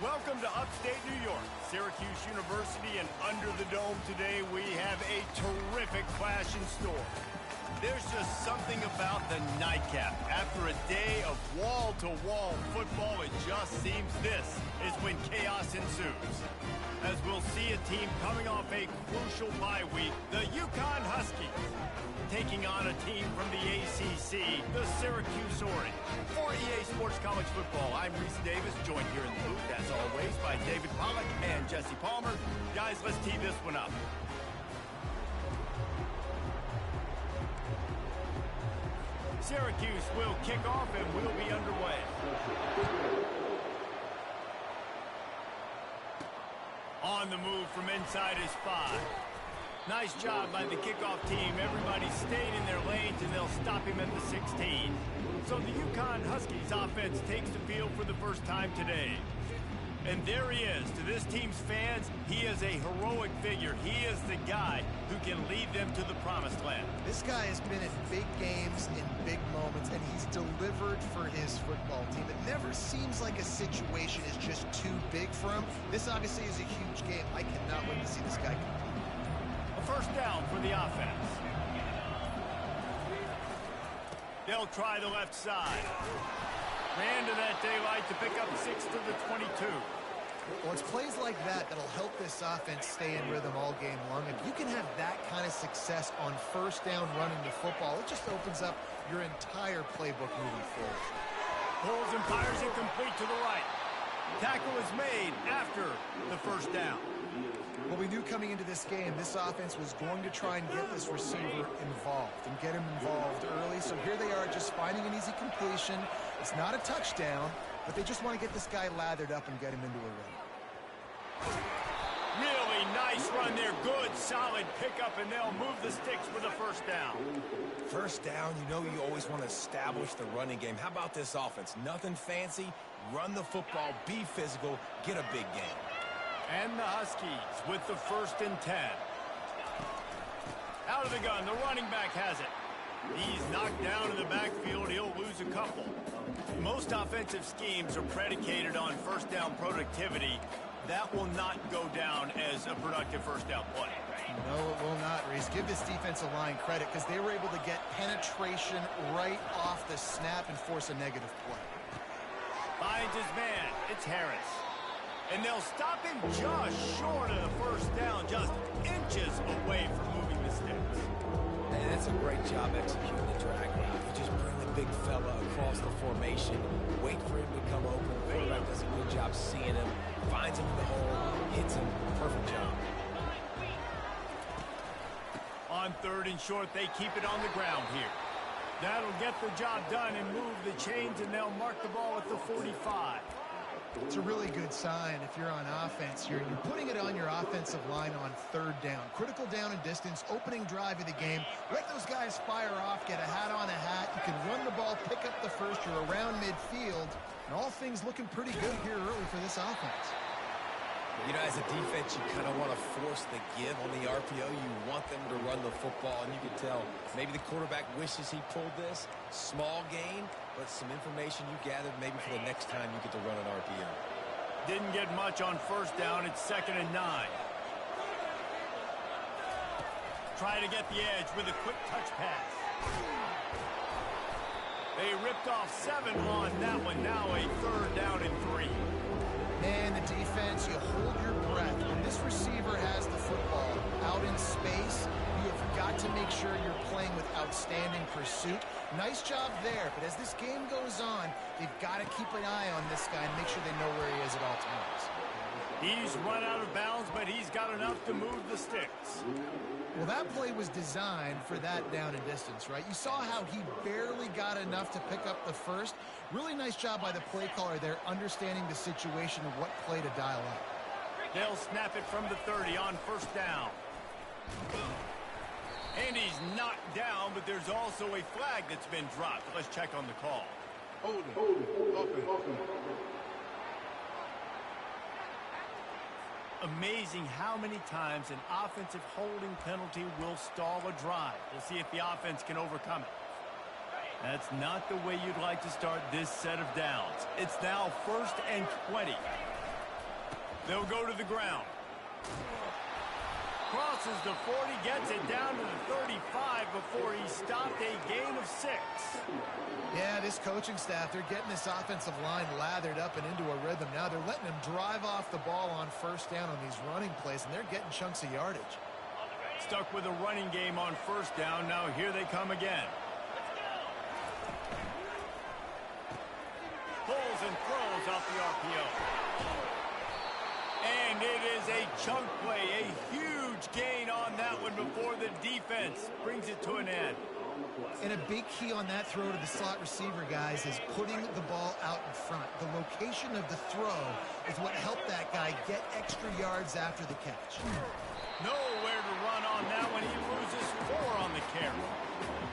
Welcome to upstate New York, Syracuse University, and under the dome today we have a terrific clash in store. There's just something about the nightcap. After a day of wall-to-wall football, it just seems this is when chaos ensues. As we'll see a team coming off a crucial bye week, the UConn Huskies, taking on a team from the ACC, the Syracuse Orange. For EA Sports College Football, I'm Reese Davis, joined here in the booth, as always, by David Pollack and Jesse Palmer. Guys, let's tee this one up. Syracuse will kick off and we'll be underway. On the move from inside is 5. Nice job by the kickoff team. Everybody stayed in their lanes, and they'll stop him at the 16. So the UConn Huskies offense takes the field for the first time today. And there he is. To this team's fans, he is a heroic figure. He is the guy who can lead them to the promised land. This guy has been in big games, in big moments, and he's delivered for his football team. It never seems like a situation is just too big for him. This obviously is a huge game. I cannot wait to see this guy compete. A first down for the offense. They'll try the left side. Ran to that daylight to pick up 6 to the 22. Well, it's plays like that that'll help this offense stay in rhythm all game long. If you can have that kind of success on first down running the football, it just opens up your entire playbook moving forward. Pulls and fires it complete to the right. Tackle is made after the first down. Well, we knew coming into this game, this offense was going to try and get this receiver involved and get him involved early. So here they are just finding an easy completion. It's not a touchdown, but they just want to get this guy lathered up and get him into a run. Really nice run there. Good, solid pickup, and they'll move the sticks for the first down. First down, you know you always want to establish the running game. How about this offense? Nothing fancy. Run the football, be physical, get a big game. And the Huskies with the 1st and 10. Out of the gun, the running back has it. He's knocked down in the backfield. He'll lose a couple. Most offensive schemes are predicated on first down productivity. That will not go down as a productive first down play. No, it will not, Reese. Give this defensive line credit because they were able to get penetration right off the snap and force a negative play. Finds his man. It's Harris. And they'll stop him just short of the first down, just inches away from moving the sticks. And that's a great job executing the drag route. You just bring the big fella across the formation, wait for him to come open. The quarterback does a good job seeing him, finds him in the hole, hits him. Perfect job. On 3rd and short, they keep it on the ground here. That'll get the job done and move the chains, and they'll mark the ball at the 45. It's a really good sign if you're on offense here. You're putting it on your offensive line on 3rd down. Critical down and distance, opening drive of the game. Let those guys fire off, get a hat on a hat. You can run the ball, pick up the first. You're around midfield. And all things looking pretty good here early for this offense. You know, as a defense, you kind of want to force the give on the RPO. You want them to run the football, and you can tell maybe the quarterback wishes he pulled this. Small gain, but some information you gathered maybe for the next time you get to run an RPO. Didn't get much on first down. It's 2nd and 9. Try to get the edge with a quick touch pass. They ripped off 7 on that one. Now a 3rd down and 3. Man, the defense, you hold your breath. When this receiver has the football out in space, you have got to make sure you're playing with outstanding pursuit. Nice job there, but as this game goes on, they've got to keep an eye on this guy and make sure they know where he is at all times. He's run out of bounds, but he's got enough to move the sticks. Well, that play was designed for that down and distance, right? You saw how he barely got enough to pick up the first. Really nice job by the play caller there, understanding the situation of what play to dial up. They'll snap it from the 30 on first down. And he's knocked down, but there's also a flag that's been dropped. Let's check on the call. Hold it. Amazing how many times an offensive holding penalty will stall a drive. We'll see if the offense can overcome it. That's not the way you'd like to start this set of downs. It's now 1st and 20. They'll go to the ground. Crosses the 40, gets it down to the 35 before he stopped a gain of 6. Yeah, this coaching staff, they're getting this offensive line lathered up and into a rhythm. Now they're letting them drive off the ball on first down on these running plays, and they're getting chunks of yardage. Stuck with a running game on first down. Now here they come again. Pulls and throws off the RPO. And it is a chunk play, a huge gain on that one before the defense brings it to an end. And a big key on that throw to the slot receiver, guys, is putting the ball out in front. The location of the throw is what helped that guy get extra yards after the catch. Nowhere to run on that one. He loses 4 on the carry.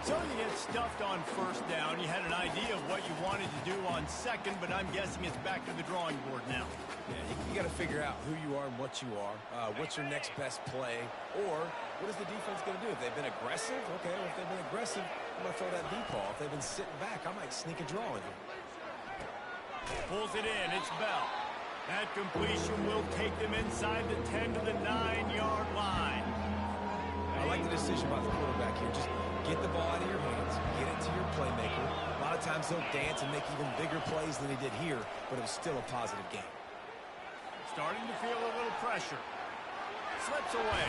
So you get stuffed on first down. You had an idea of what you wanted to do on second, but I'm guessing it's back to the drawing board now. Yeah, you got to figure out who you are and what you are. What's your next best play? Or what is the defense going to do? If they've been aggressive, okay, well, if they've been aggressive, I'm going to throw that deep ball. If they've been sitting back, I might sneak a draw in here. Pulls it in. It's Bell. That completion will take them inside the 10 to the 9-yard line. I like the decision by the quarterback here. Just get the ball out of your hands, get it to your playmaker. A lot of times he'll dance and make even bigger plays than he did here, but it was still a positive game. Starting to feel a little pressure. Slips away.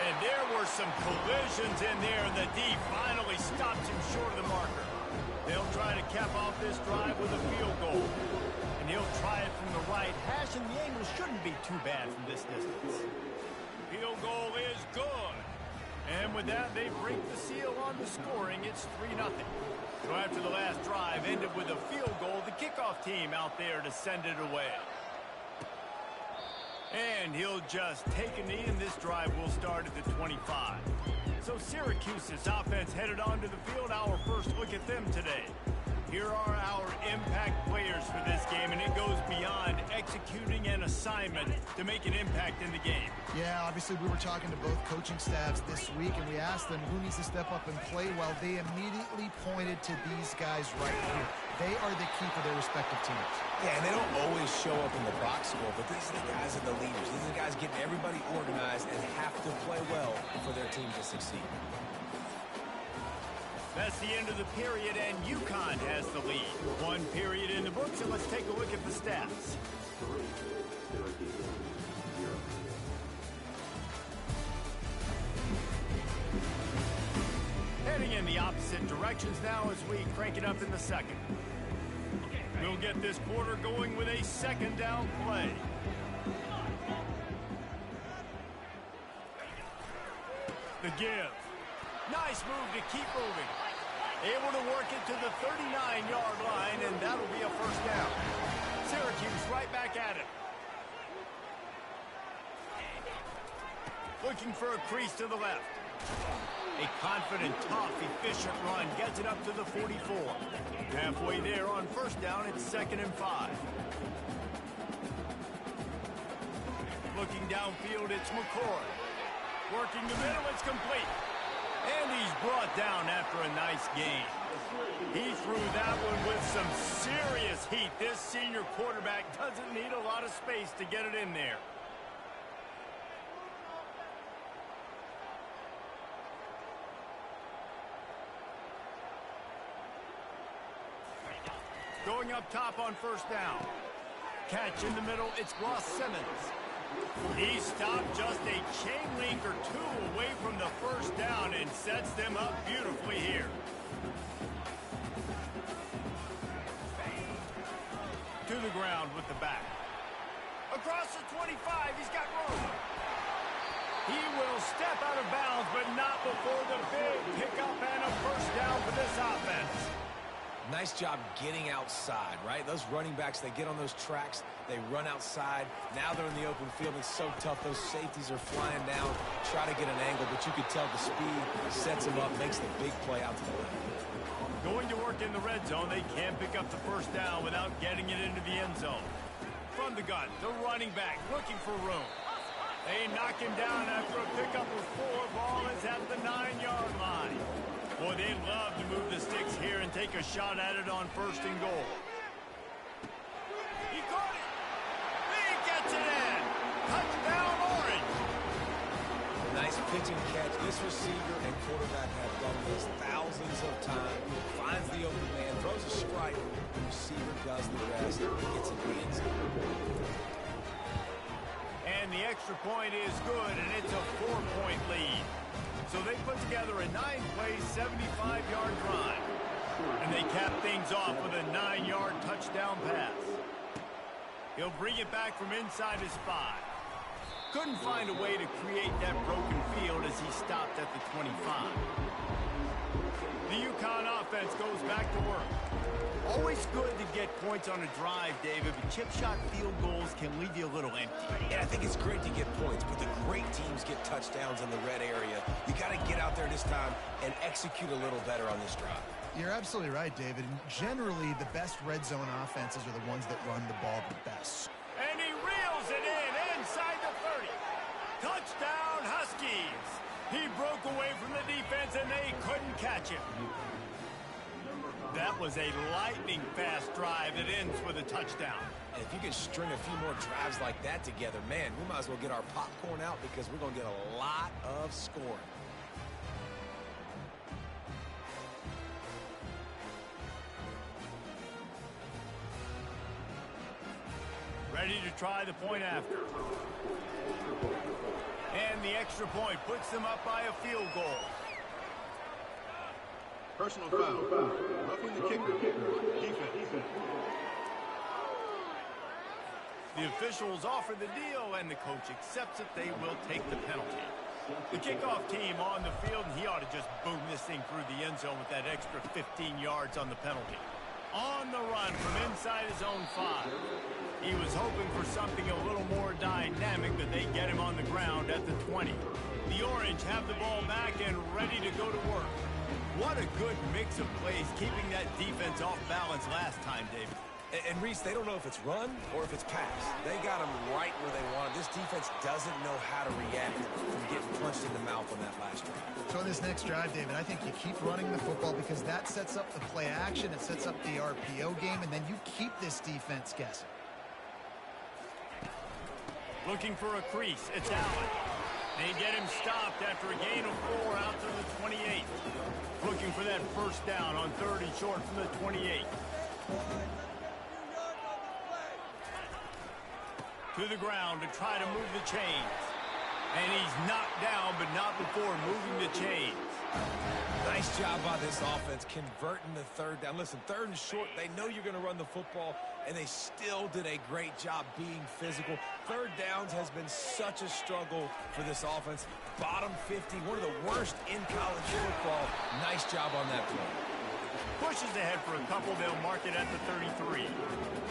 And there were some collisions in there, and the D finally stops him short of the marker. They'll try to cap off this drive with a field goal. And he'll try it from the right hash, and the angle shouldn't be too bad from this distance. Field goal is good. And with that, they break the seal on the scoring. It's 3-0. So after the last drive ended with a field goal, the kickoff team out there to send it away. And he'll just take a knee, and this drive will start at the 25. So Syracuse's offense headed onto the field. Our first look at them today. Here are our impact players for this game, and it goes beyond executing an assignment to make an impact in the game. Yeah, obviously we were talking to both coaching staffs this week, and we asked them who needs to step up and play well. They immediately pointed to these guys right here. They are the key for their respective teams. Yeah, and they don't always show up in the box score, but these are the guys that are the leaders. These are the guys getting everybody organized and have to play well for their team to succeed. That's the end of the period, and UConn has the lead. 1 period in the books, and let's take a look at the stats. Heading in the opposite directions now as we crank it up in the second. We'll get this quarter going with a second down play. The give. Nice move to keep moving. Able to work it to the 39-yard line, and that'll be a first down. Syracuse right back at it. Looking for a crease to the left. A confident, tough, efficient run gets it up to the 44. Halfway there on first down, it's 2nd and 5. Looking downfield, it's McCoy. Working the middle, it's complete. And he's brought down after a nice gain. He threw that one with some serious heat. This senior quarterback doesn't need a lot of space to get it in there. Going up top on first down. Catch in the middle, it's Ross Simmons. He stopped just a chain link or 2 away from the first down and sets them up beautifully here. To the ground with the back. Across the 25, he's got room. He will step out of bounds, but not before the big pickup and a first down for this offense. Nice job getting outside, right? Those running backs, they get on those tracks, they run outside. Now they're in the open field. It's so tough. Those safeties are flying down, try to get an angle, but you can tell the speed sets them up, makes the big play out to the left. Going to work in the red zone. They can't pick up the first down without getting it into the end zone. From the gun, the running back looking for room. They knock him down after a pickup of 4. Ball is at the 9-yard line. Boy, they'd love to move the sticks here and take a shot at it on 1st and goal. He caught it. He gets it in. pitch and catch. This receiver and quarterback have done this thousands of times. Finds the open man, throws a strike. The receiver does the rest. Gets it hands. And the extra point is good, and it's a 4-point lead. So they put together a 9-play, 75-yard drive. And they cap things off with a 9-yard touchdown pass. He'll bring it back from inside his 5. Couldn't find a way to create that broken field as he stopped at the 25. The UConn offense goes back to work. Always good to get points on a drive, David, but chip shot field goals can leave you a little empty. And I think it's great to get points, but the great teams get touchdowns in the red area. You got to get out there this time and execute a little better on this drive. You're absolutely right, David. And generally, the best red zone offenses are the ones that run the ball the best. And he reels it in inside the 30. Touchdown, Huskies. He broke away from the defense, and they couldn't catch him. That was a lightning-fast drive that ends with a touchdown. And if you can string a few more drives like that together, man, we might as well get our popcorn out because we're going to get a lot of scoring. Ready to try the point after. And the extra point puts them up by a field goal. Personal foul. Roughing the kicker. Defense. The officials offer the deal, and the coach accepts it. They will take the penalty. The kickoff team on the field, and he ought to just boom this thing through the end zone with that extra 15 yards on the penalty. On the run from inside his own 5. He was hoping for something a little more dynamic, but they get him on the ground at the 20. The Orange have the ball back and ready to go to work. What a good mix of plays, keeping that defense off balance last time, David. And Reese, they don't know if it's run or if it's pass. They got him right where they want him. This defense doesn't know how to react from getting punched in the mouth on that last drive. So in this next drive, David, I think you keep running the football because that sets up the play action, it sets up the RPO game, and then you keep this defense guessing. Looking for a crease, it's Allen. They get him stopped after a gain of 4 out to the 28. Looking for that first down on 3rd and short from the 28. To the ground to try to move the chains. And he's knocked down, but not before moving the chains. Nice job by this offense converting the 3rd down. Listen, 3rd and short, they know you're going to run the football, and they still did a great job being physical. 3rd downs has been such a struggle for this offense. Bottom 50, one of the worst in college football. Nice job on that play. Pushes ahead for a couple. They'll mark it at the 33.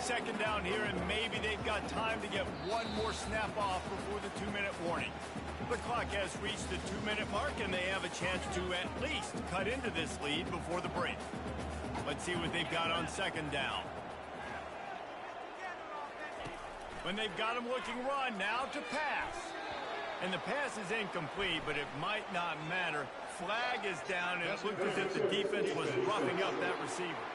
2nd down here, and maybe they've got time to get one more snap off before the 2-minute warning. The clock has reached the 2-minute mark, and they have a chance to at least cut into this lead before the break. Let's see what they've got on 2nd down. When they've got him looking run, now to pass. And the pass is incomplete, but it might not matter. Flag is down, and it looked as if the defense was roughing up that receiver.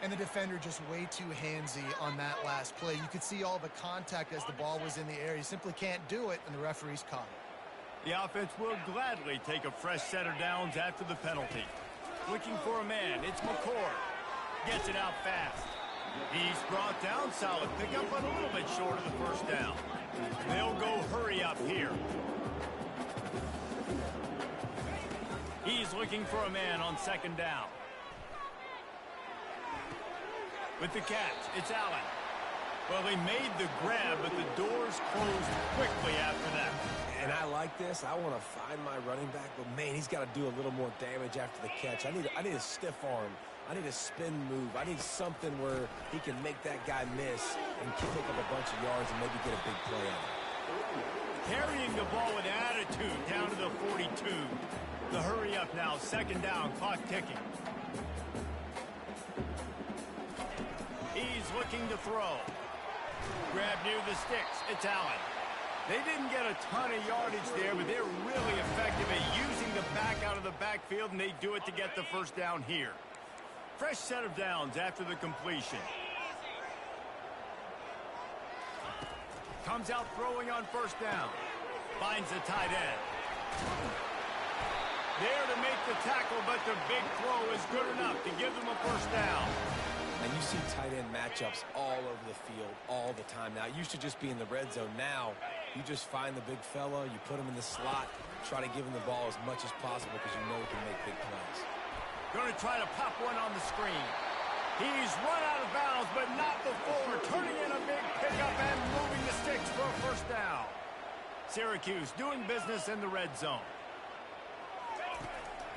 And the defender just way too handsy on that last play. You could see all the contact as the ball was in the air. He simply can't do it, and the referee's caught it. The offense will gladly take a fresh set of downs after the penalty. Looking for a man, it's McCord. Gets it out fast. He's brought down, solid pickup, but a little bit short of the first down. They'll go hurry up here. He's looking for a man on 2nd down. With the catch, it's Allen. Well, he made the grab, but the doors closed quickly after that. And I like this. I want to find my running back, but, man, he's got to do a little more damage after the catch. I need a stiff arm. I need a spin move. I need something where he can make that guy miss and pick up a bunch of yards and maybe get a big play out of it. Carrying the ball with attitude down to the 42. The hurry up now, 2nd down, clock ticking. He's looking to throw. Grab near the sticks, it's Allen. They didn't get a ton of yardage there, but they're really effective at using the back out of the backfield, and they do it to get the first down here. Fresh set of downs after the completion. Comes out throwing on first down. Finds the tight end. There to make the tackle, but the big throw is good enough to give them a first down. And you see tight end matchups all over the field all the time. Now, it used to just be in the red zone. Now, you just find the big fella, you put him in the slot, try to give him the ball as much as possible because you know he can make big plays. Going to try to pop one on the screen. He's run out of bounds, but not before turning in a big pickup and moving the sticks for a first down. Syracuse doing business in the red zone.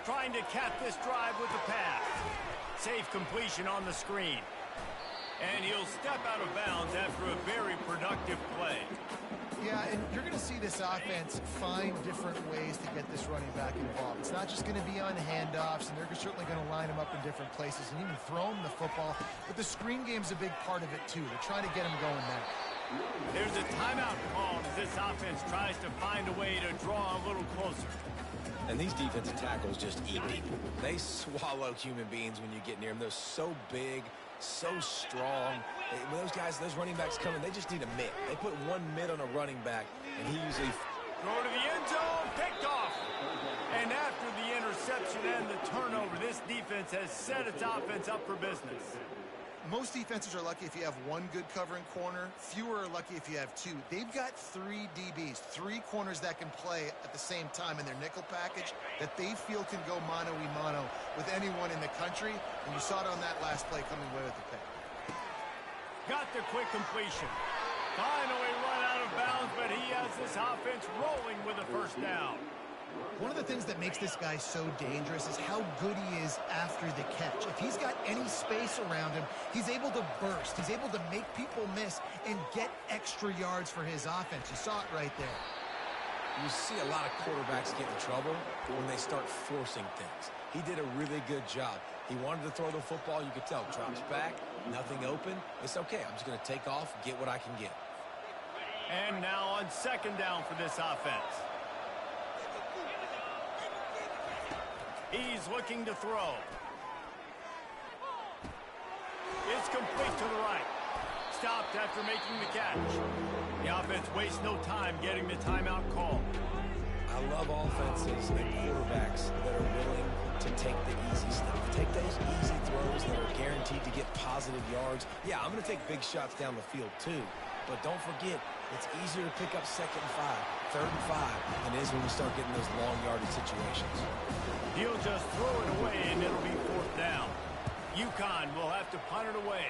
Trying to cap this drive with the pass. Safe completion on the screen. And he'll step out of bounds after a very productive play. Yeah, and you're going to see this offense find different ways to get this running back involved. It's not just going to be on handoffs, and they're certainly going to line him up in different places and even throw him the football. But the screen game's a big part of it, too. They're trying to get him going now. There's a timeout called as this offense tries to find a way to draw a little closer. And these defensive tackles just eat people. They swallow human beings when you get near them. They're so big, so strong. When those guys, those running backs come in, they just need a mitt. They put one mitt on a running back, and he usually... Throw to the end zone, picked off. And after the interception and the turnover, this defense has set its offense up for business. Most defenses are lucky if you have one good covering corner. Fewer are lucky if you have two. They've got three DBs, three corners that can play at the same time in their nickel package that they feel can go mano-a-mano with anyone in the country. And you saw it on that last play coming away with the pick. Got the quick completion. Finally run out of bounds, but he has this offense rolling with a first down. One of the things that makes this guy so dangerous is how good he is after the catch. If he's got any space around him, he's able to burst. He's able to make people miss and get extra yards for his offense. You saw it right there. You see a lot of quarterbacks get in trouble when they start forcing things. He did a really good job. He wanted to throw the football. You could tell. Drops back, nothing open. It's okay. I'm just going to take off, get what I can get. And now on second down for this offense. He's looking to throw. It's complete to the right. Stopped after making the catch. The offense wastes no time getting the timeout call. I love offenses and quarterbacks that are willing to take the easy stuff. Take those easy throws that are guaranteed to get positive yards. Yeah, I'm going to take big shots down the field too. But don't forget, it's easier to pick up 2nd and 5, 3rd and 5 than it is when you start getting those long yardage situations. He'll just throw it away, and it'll be 4th down. UConn will have to punt it away.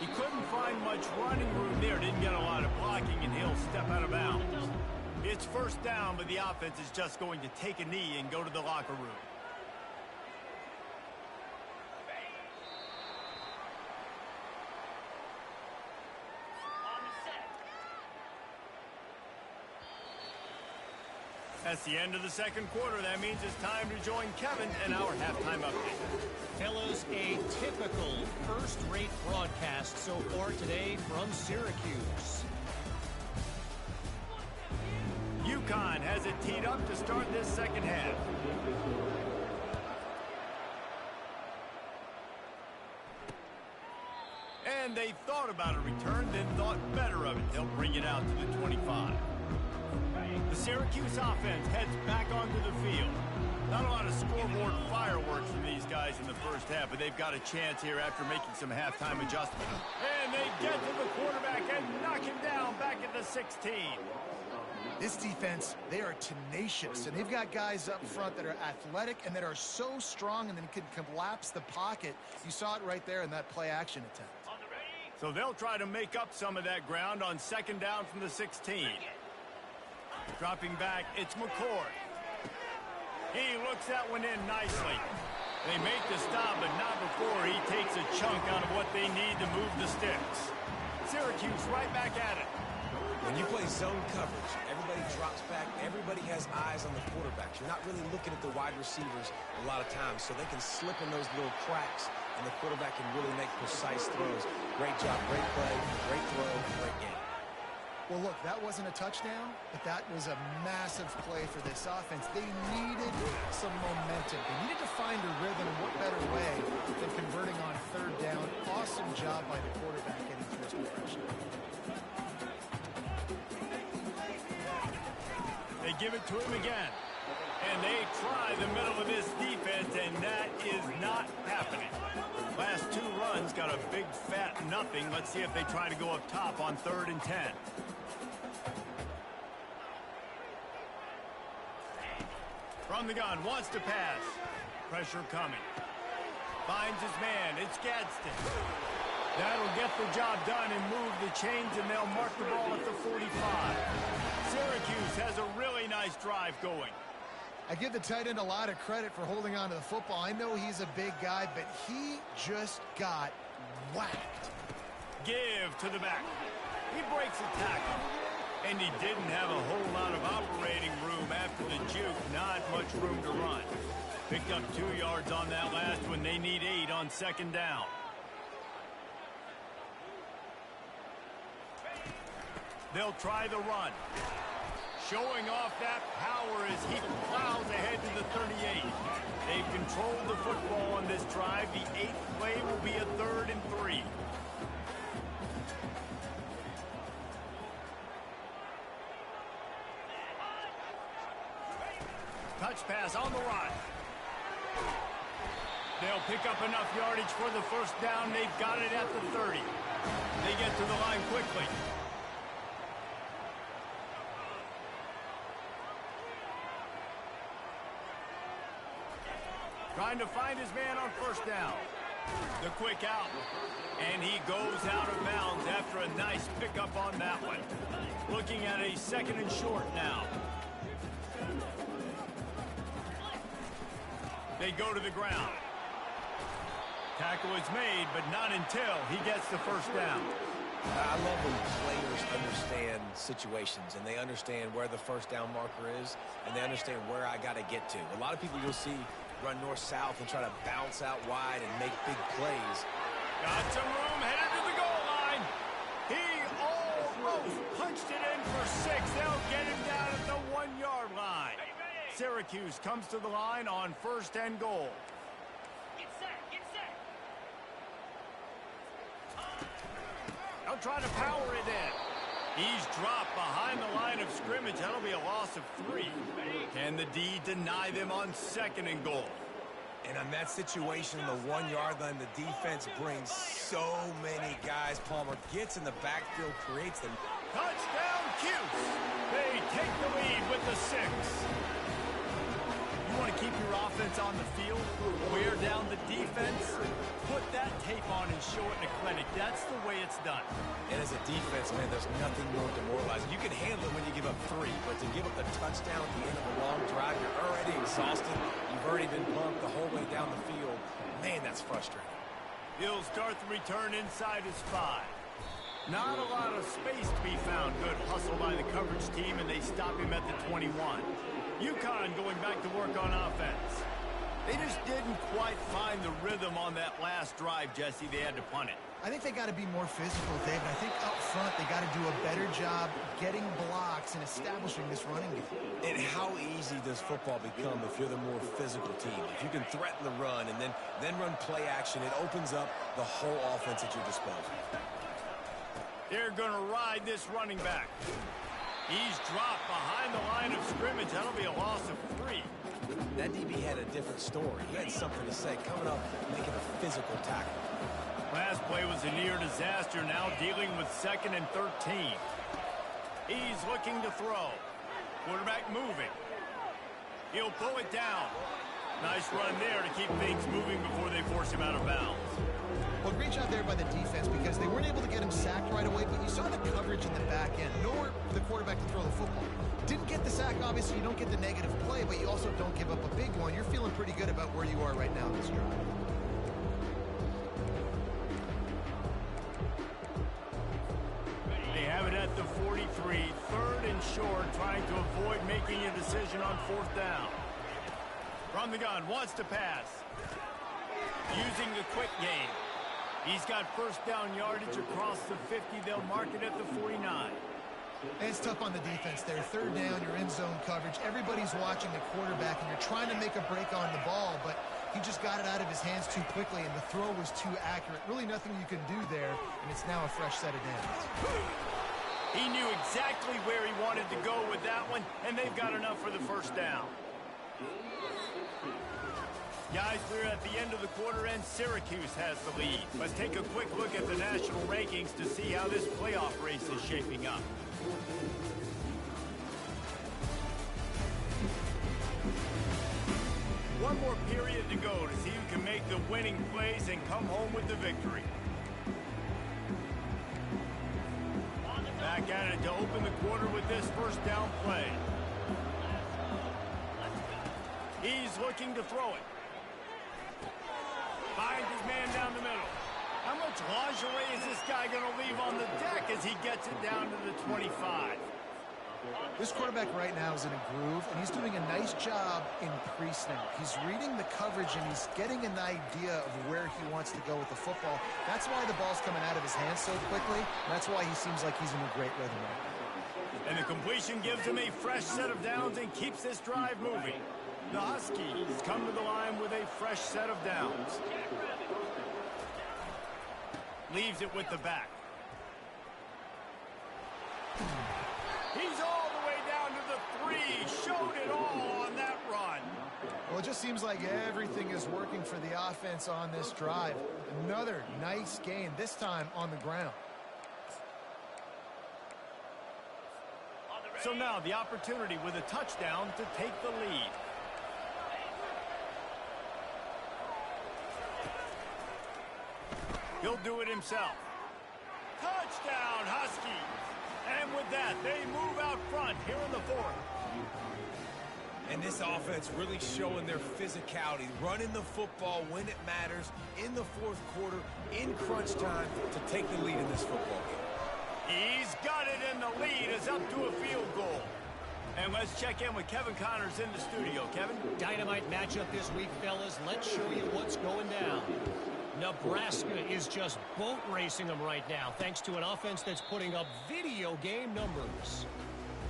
He couldn't find much running room there. Didn't get a lot of blocking, and he'll step out of bounds. It's 1st down, but the offense is just going to take a knee and go to the locker room. That's the end of the 2nd quarter. That means it's time to join Kevin and our halftime update. Fellas, a typical first-rate broadcast so far today from Syracuse. UConn has it teed up to start this 2nd half. And they thought about a return, then thought better of it. They'll bring it out to the 25. The Syracuse offense heads back onto the field. Not a lot of scoreboard fireworks from these guys in the 1st half, but they've got a chance here after making some halftime adjustments. And they get to the quarterback and knock him down back at the 16. This defense, they are tenacious, and they've got guys up front that are athletic and that are so strong and then can collapse the pocket. You saw it right there in that play-action attempt. So they'll try to make up some of that ground on 2nd down from the 16. Dropping back, it's McCord. He looks that one in nicely. They make the stop, but not before he takes a chunk out of what they need to move the sticks. Syracuse right back at it. When you play zone coverage, everybody drops back. Everybody has eyes on the quarterbacks. You're not really looking at the wide receivers a lot of times, so they can slip in those little cracks, and the quarterback can really make precise throws. Great job, great play, great throw, great game. Well, look, that wasn't a touchdown, but that was a massive play for this offense. They needed some momentum. They needed to find a rhythm, and what better way than converting on third down. Awesome job by the quarterback getting first impression. They give it to him again. And they try the middle of this defense, and that is not happening. Last two runs got a big fat nothing. Let's see if they try to go up top on 3rd and 10. From the gun, wants to pass. Pressure coming. Finds his man. It's Gadsden. That'll get the job done and move the chains, and they'll mark the ball at the 45. Syracuse has a really nice drive going. I give the tight end a lot of credit for holding on to the football. I know he's a big guy, but he just got whacked. Give to the back. He breaks a tackle. And he didn't have a whole lot of operating room after the juke. Not much room to run. Picked up 2 yards on that last one. They need 8 on 2nd down. They'll try the run. Showing off that power as he plows ahead to the 38. They've controlled the football on this drive. The 8th play will be a 3rd and 3. Touch pass on the run. They'll pick up enough yardage for the first down. They've got it at the 30. They get to the line quickly. Trying to find his man on 1st down. The quick out. And he goes out of bounds after a nice pickup on that one. Looking at a 2nd and short now. They go to the ground. Tackle is made, but not until he gets the 1st down. I love when players understand situations, and they understand where the 1st down marker is, and they understand where I got to get to. A lot of people you'll see run north-south and try to bounce out wide and make big plays. Got some room, headed to the goal line. He almost punched it in for 6. They'll get him down at the 1-yard line. Syracuse comes to the line on 1st and goal. Get set, get set. They'll try to power it in. He's dropped behind the line of scrimmage. That'll be a loss of 3. Can the D deny them on 2nd and goal? And on that situation, the 1-yard line, the defense brings so many guys. Palmer gets in the backfield, creates the... Touchdown, Cuse! They take the lead with the 6. You want to keep your offense on the field, wear down the defense, put that tape on and show it in a clinic. That's the way it's done. And as a defense, man, there's nothing more demoralizing. You can handle it when you give up 3, but to give up the touchdown at the end of a long drive, you're already exhausted. You've already been bumped the whole way down the field. Man, that's frustrating. He'll start the return inside his 5. Not a lot of space to be found. Good hustle by the coverage team, and they stop him at the 21. UConn going back to work on offense. They just didn't quite find the rhythm on that last drive, Jesse. They had to punt it. I think they got to be more physical, David. I think up front they got to do a better job getting blocks and establishing this running game. And how easy does football become if you're the more physical team? If you can threaten the run and then run play action, it opens up the whole offense at your disposal. They're going to ride this running back. He's dropped behind the line of scrimmage. That'll be a loss of 3. That DB had a different story. He had something to say, coming up, making a physical tackle. Last play was a near disaster, now dealing with 2nd and 13. He's looking to throw. Quarterback moving. He'll pull it down. Nice run there to keep things moving before they force him out of bounds. Well, great job there by the defense because they weren't able to get him sacked right away, but you saw the coverage in the back end, nor the quarterback to throw the football. Didn't get the sack, obviously. You don't get the negative play, but you also don't give up a big one. You're feeling pretty good about where you are right now this year. They have it at the 43, 3rd and short, trying to avoid making a decision on 4th down. From the gun, wants to pass. Using the quick game. He's got 1st down yardage across the 50. They'll mark it at the 49. And it's tough on the defense there. Third down, you're in zone coverage. Everybody's watching the quarterback, and you're trying to make a break on the ball, but he just got it out of his hands too quickly, and the throw was too accurate. Really nothing you can do there, and it's now a fresh set of downs. He knew exactly where he wanted to go with that one, and they've got enough for the first down. Guys, we're at the end of the quarter, and Syracuse has the lead. Let's take a quick look at the national rankings to see how this playoff race is shaping up. One more period to go to see who can make the winning plays and come home with the victory. Back at it to open the quarter with this first down play. He's looking to throw it. Finds his man down the middle. How much lingerie is this guy going to leave on the deck as he gets it down to the 25? This quarterback right now is in a groove, and he's doing a nice job in pre-snap. He's reading the coverage, and he's getting an idea of where he wants to go with the football. That's why the ball's coming out of his hands so quickly. That's why he seems like he's in a great rhythm right now. And the completion gives him a fresh set of downs and keeps this drive moving. The Huskies come to the line with a fresh set of downs. Leaves it with the back. He's all the way down to the 3. Showed it all on that run. Well, it just seems like everything is working for the offense on this drive. Another nice gain, this time on the ground. So now the opportunity with a touchdown to take the lead. He'll do it himself. Touchdown, Huskies! And with that, they move out front here in the fourth. And this offense really showing their physicality, running the football when it matters, in the fourth quarter, in crunch time, to take the lead in this football game. He's got it, and the lead is up to a field goal. And let's check in with Kevin Connors in the studio. Kevin? Dynamite matchup this week, fellas. Let's show you what's going down. Nebraska is just boat racing them right now, thanks to an offense that's putting up video game numbers.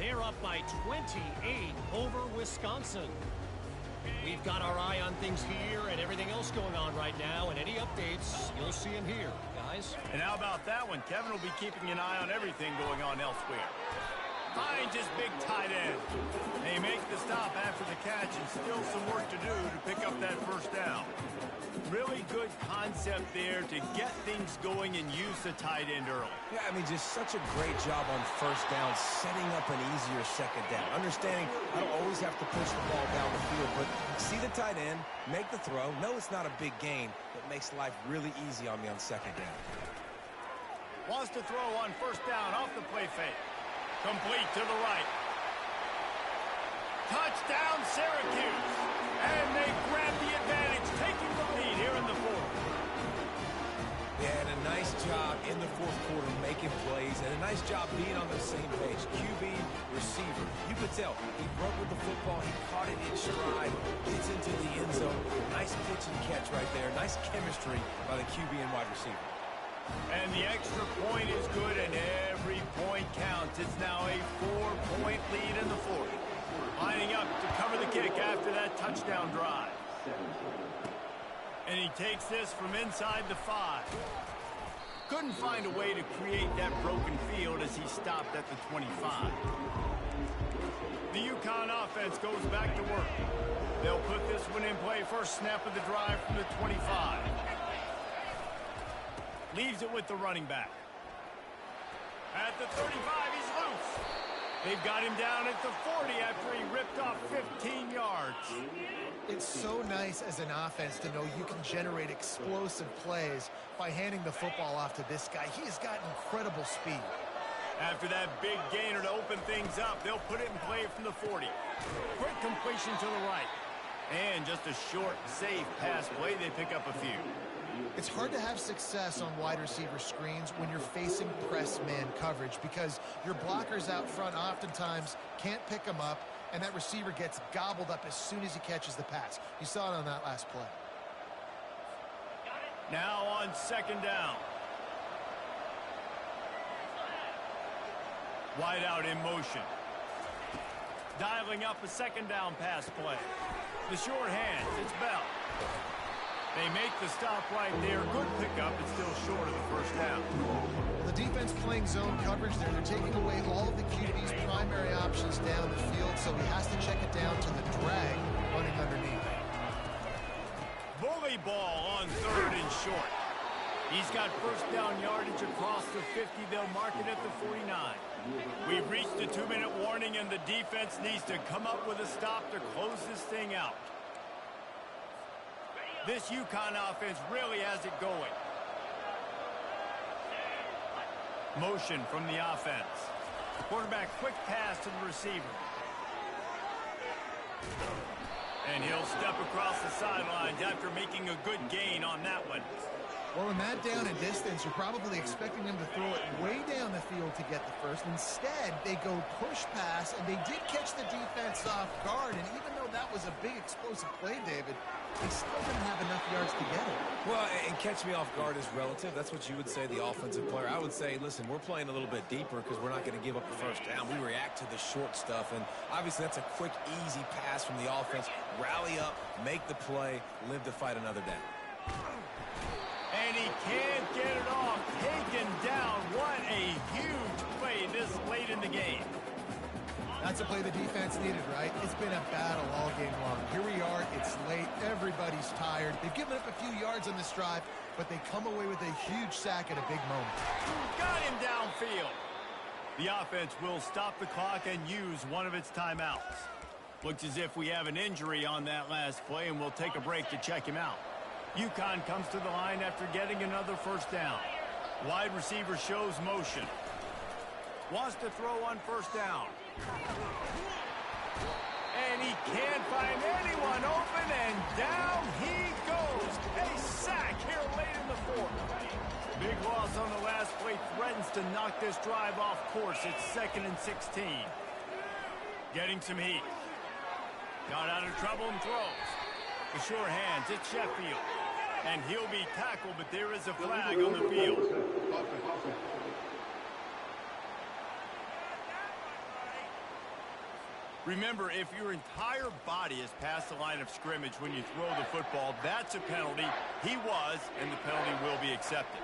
They're up by 28 over Wisconsin. We've got our eye on things here and everything else going on right now, and any updates, you'll see them here, guys. And how about that one? Kevin will be keeping an eye on everything going on elsewhere. Finds his big tight end. They make the stop after the catch, and still some work to do to pick up that first down. Really good concept there to get things going and use the tight end early. Yeah, I mean, just such a great job on first down, setting up an easier second down. Understanding I don't always have to push the ball down the field, but see the tight end, make the throw. No, it's not a big gain, but makes life really easy on me on second down. Wants to throw on first down off the play fake. Complete to the right. Touchdown, Syracuse. And they grab the advantage, taking the lead here in the fourth. Yeah, and a nice job in the fourth quarter making plays, and a nice job being on the same page. QB, receiver. You could tell he broke with the football. He caught it in stride, gets into the end zone. Nice pitch and catch right there. Nice chemistry by the QB and wide receiver. And the extra point is good, and every point counts. It's now a 4-point lead in the fourth. Lining up to cover the kick after that touchdown drive. And he takes this from inside the 5. Couldn't find a way to create that broken field as he stopped at the 25. The UConn offense goes back to work. They'll put this one in play first snap of the drive from the 25. Leaves it with the running back. At the 35, he's loose. They've got him down at the 40 after he ripped off 15 yards. It's so nice as an offense to know you can generate explosive plays by handing the football off to this guy. He has got incredible speed. After that big gainer to open things up, they'll put it in play from the 40. Quick completion to the right. And just a short, safe pass play. They pick up a few. It's hard to have success on wide receiver screens when you're facing press man coverage because your blockers out front oftentimes can't pick them up, and that receiver gets gobbled up as soon as he catches the pass. You saw it on that last play. Now on second down. Wide out in motion. Dialing up a second down pass play. The short hands, it's Bell. They make the stop right there. Good pickup, but still short of the first down. The defense playing zone coverage there. They're taking away all of the QB's primary options down the field, so he has to check it down to the drag running underneath. Bully ball on third and short. He's got first down yardage across the 50. They'll mark it at the 49. We've reached the 2-minute warning, and the defense needs to come up with a stop to close this thing out. This UConn offense really has it going. Motion from the offense. Quarterback quick pass to the receiver. And he'll step across the sidelines after making a good gain on that one. Well, in that down and distance, you're probably expecting them to throw it way down the field to get the first. Instead, they go push pass, and they did catch the defense off guard. And even though that was a big explosive play, David, they still didn't have enough yards to get it. Well, and catch me off guard is relative. That's what you would say, the offensive player. I would say, listen, we're playing a little bit deeper because we're not going to give up the first down. We react to the short stuff, and obviously that's a quick, easy pass from the offense. Rally up, make the play, live to fight another down. And he can't get it off. Taken down. What a huge play this late in the game. That's a play the defense needed, right? It's been a battle all game long. Here we are. It's late. Everybody's tired. They've given up a few yards on this drive, but they come away with a huge sack at a big moment. Got him downfield. The offense will stop the clock and use one of its timeouts. Looks as if we have an injury on that last play, and we'll take a break to check him out. UConn comes to the line after getting another first down. Wide receiver shows motion. Wants to throw on first down. And he can't find anyone open, and down he goes. A sack here late in the fourth. Big loss on the last play threatens to knock this drive off course. It's 2nd and 16. Getting some heat. Got out of trouble and throws. The sure hands, it's Sheffield. And he'll be tackled, but there is a flag on the field. Remember, if your entire body is past the line of scrimmage when you throw the football, that's a penalty. He was, and the penalty will be accepted.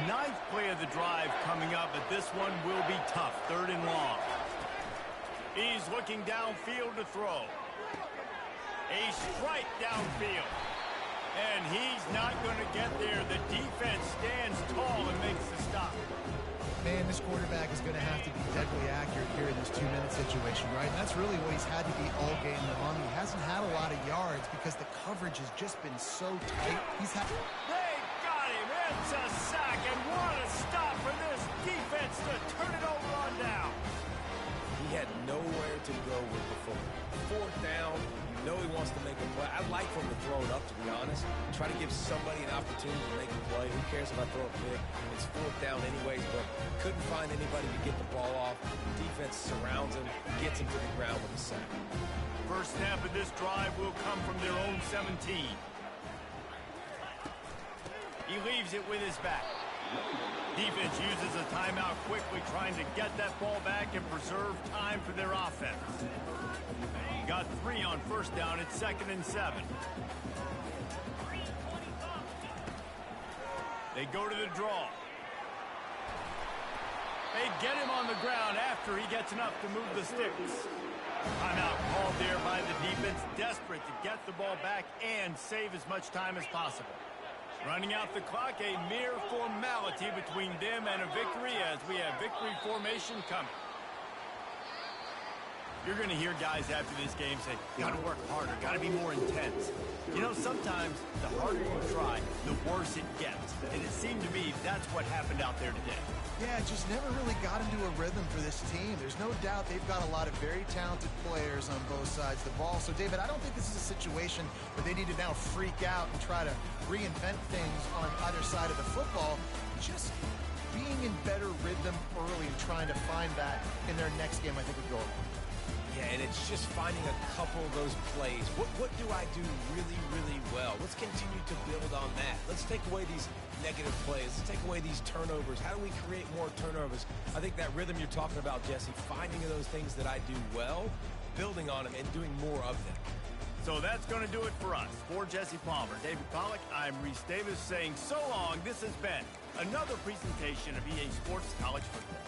9th play of the drive coming up, but this one will be tough. 3rd and long. He's looking downfield to throw. A strike downfield. And he's not going to get there. The defense stands tall and makes the stop. Man, this quarterback is going to have to be deadly accurate here in this 2-minute situation, right? And that's really what he's had to be all game long. He hasn't had a lot of yards because the coverage has just been so tight. They got him. It's a sack, and what a stop for this defense to turn it over on down. He had nowhere to go with the football. 4th down. You know he wants to make a play. I'd like for him to throw it up, to be honest. Try to give somebody an opportunity to make a play. Who cares if I throw a pick? It's 4th down anyways, but couldn't find anybody to get the ball off. The defense surrounds him, gets him to the ground with a sack. First snap of this drive will come from their own 17. He leaves it with his back. Defense uses a timeout quickly, trying to get that ball back and preserve time for their offense. Got 3 on first down. It's 2nd and 7. They go to the draw. They get him on the ground after he gets enough to move the sticks. Timeout called there by the defense, desperate to get the ball back and save as much time as possible. Running out the clock, a mere formality between them and a victory as we have victory formation coming. You're going to hear guys after this game say, got to work harder, got to be more intense. You know, sometimes the harder you try, the worse it gets. And it seemed to me that's what happened out there today. Yeah, just never really got into a rhythm for this team. There's no doubt they've got a lot of very talented players on both sides of the ball. So, David, I don't think this is a situation where they need to now freak out and try to reinvent things on either side of the football. Just being in better rhythm early and trying to find that in their next game, I think would go along. Yeah, and it it's just finding a couple of those plays. What do I do really, really well? Let's continue to build on that. Let's take away these negative plays. Let's take away these turnovers. How do we create more turnovers? I think that rhythm you're talking about, Jesse, finding those things that I do well, building on them, and doing more of them. So that's going to do it for us. For Jesse Palmer, David Pollack, I'm Reese Davis saying so long. This has been another presentation of EA Sports College Football.